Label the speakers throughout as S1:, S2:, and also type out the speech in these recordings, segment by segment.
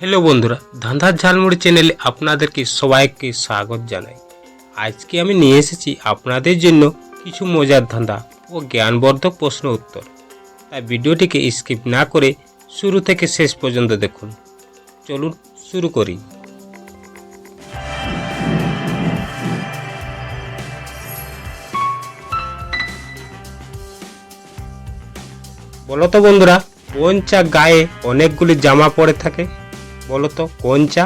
S1: Hello বন্ধুরা, ধাঁধার ঝালমুড়ি চ্যানেলে আপনাদেরকে সবাইকে স্বাগত জানাই। আজকে আমি নিয়ে এসেছি আপনাদের জন্য কিছু মজার ধাঁধা ও জ্ঞানবর্ধক প্রশ্ন উত্তর। তাই ভিডিওটিকে স্কিপ না করে শুরু থেকে শেষ পর্যন্ত দেখুন। চলুন শুরু করি। বলো তো বন্ধুরা, কোন চা গায়ে অনেকগুলি জামা পরে থাকে? বলো তো কোন চা?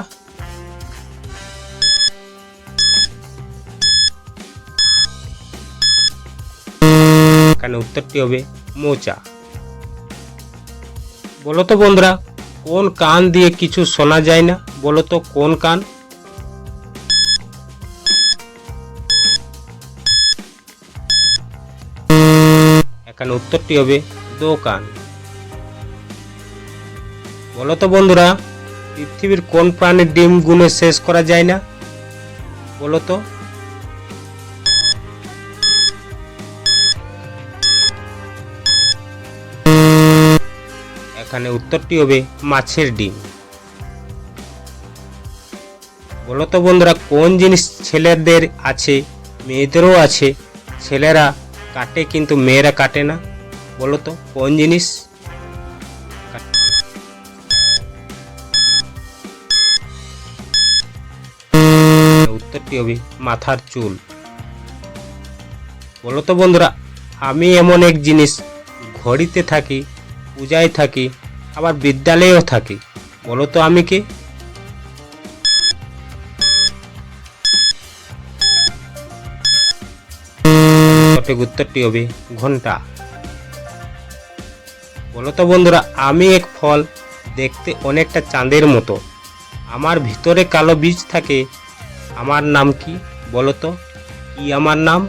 S1: এখানে উত্তরটি হবে মোচা। বলো তো বন্ধুরা, কোন কান দিয়ে কিছু শোনা যায় না? বলো তো কোন কান? এখানে উত্তরটি হবে দোকান। বলো তো বন্ধুরা, পৃথিবীর কোন প্রাণীর ডিম গুনে শেষ করা যায় না? বলো তো? এখানে উত্তরটি হবে মাছের ডিম। বলো তো বন্ধুরা, কোন জিনিস ছেলেদের আছে মেয়েদেরও আছে, ছেলেরা কাটে কিন্তু মেয়েরা কাটে না? বলো তো কোন জিনিস? উত্তরটি হবে মাথার চুল। বলো তো বন্ধুরা, আমি এমন এক জিনিস, ঘড়িতে থাকি, পূজায় থাকি, আবার বিদ্যালয়েও থাকি। বলো তো আমি কে? সঠিক উত্তরটি হবে ঘন্টা। বলো তো বন্ধুরা, আমি এক ফল, দেখতে অনেকটা চাঁদের মতো, আমার ভিতরে কালো বীজ থাকে, আমার নাম কি? বলো তো কি আমার নাম?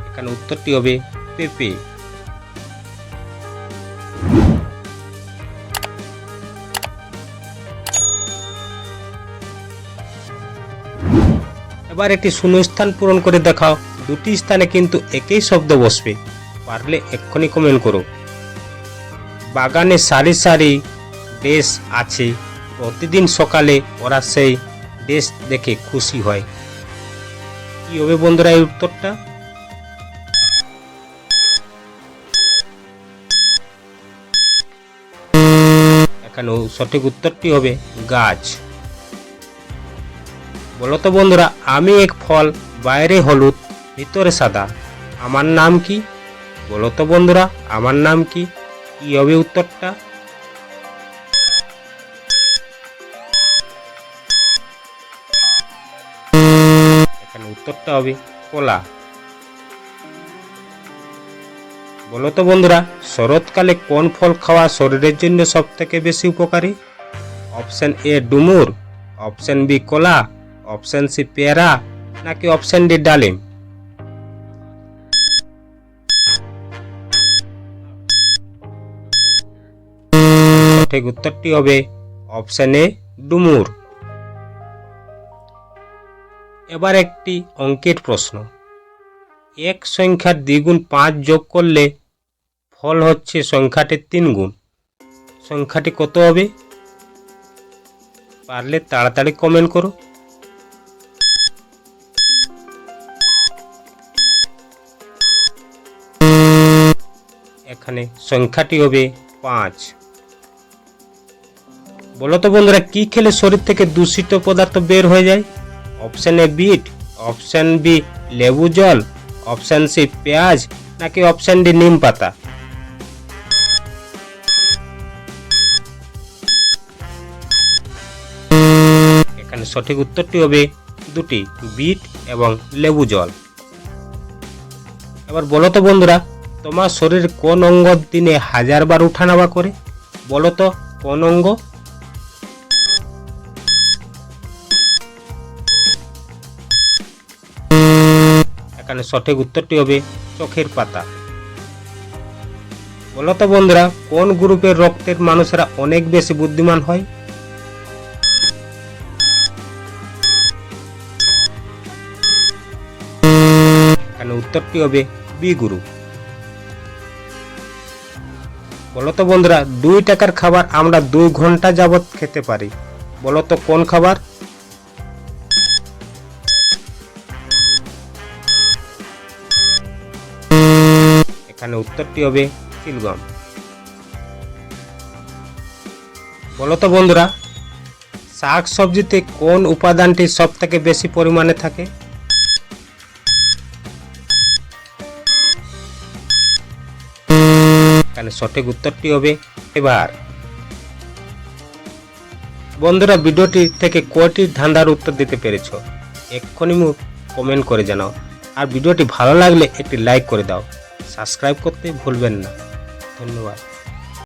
S1: এখানে উত্তরটি হবে পেঁপে। এবার একটি শূন্যস্থান পূরণ করে দেখাও। দুটি স্থানে কিন্তু একই শব্দ বসবে, পারলে এক্ষুনি কমেন্ট করো। বাগানে সারি সারি ড্রেস আছে, প্রতিদিন সকালে ওরা সেই ড্রেস দেখে খুশি হয়। কি হবে বন্ধুরা এই উত্তরটা? এখানে সঠিক উত্তরটি হবে গাছ। বলো তো বন্ধুরা, আমি এক ফল, বাইরে হলুদ, ভিতরে সাদা, আমার নাম কি? বলো তো বন্ধুরা আমার নাম কি? কি হবে উত্তরটা? এখানে উত্তরটা হবে কলা। বলো তো বন্ধুরা, শরৎকালে কোন ফল খাওয়া শরীরের জন্য সব থেকে বেশি উপকারী? অপশন এ ডুমুর, অপশন বি কলা, অপশন সি পেয়ারা, নাকি অপশন ডি ডালিম? সঠিক উত্তরটি হবে অপশন এ ডুমুর। এবার একটি অঙ্কের প্রশ্ন। এক সংখ্যার দ্বিগুণ 5 যোগ করলে ফল হচ্ছে সংখ্যাটির 3 গুণ, সংখ্যাটি কত হবে? পারলে তাড়াতাড়ি কমেন্ট করো। এখানে সংখ্যাটি হবে 5। বলো তো বন্ধুরা, কি খেলে শরীর থেকে দূষিত পদার্থ বের হয়ে যায়? Option A beet, option B লেবু জল, অপশন সি পেঁয়াজ, নাকি অপশন ডি নিম পাতা? এখানে সঠিক উত্তরটি হবে দুটি, বিট এবং লেবু জল। এবার বলো তো বন্ধুরা, তোমার শরীরের কোন অঙ্গ দিনে 1000 বার উঠানামা করে? বলো তো কোন অঙ্গ? এখানে সঠিক উত্তরটি হবে চোখের পাতা। বলো তো বন্ধুরা, কোন গ্রুপের রক্তের মানুষেরা অনেক বেশি বুদ্ধিমান হয়? এখানে উত্তরটি হবে বি গ্রুপ। বলো তো বন্ধুরা, 2 টাকার খাবার আমরা 2 ঘন্টা যাবত খেতে পারি। বলো তো কোন খাবার? এখানে উত্তরটি হবে চিলগম। বলো তো বন্ধুরা, শাক সবজিতে কোন উপাদানটি সব থেকে বেশি পরিমাণে থাকে? এখানে সঠিক উত্তরটি হবে ফাইবার। বন্ধুরা, ভিডিওটি থেকে কয়টি ধাঁধার উত্তর দিতে পেরেছো এক্ষুনি কমেন্ট করে জানাও। আর ভিডিওটি ভালো লাগলে একটি লাইক করে দাও। সাবস্ক্রাইব করতে ভুলবেন না। ধন্যবাদ।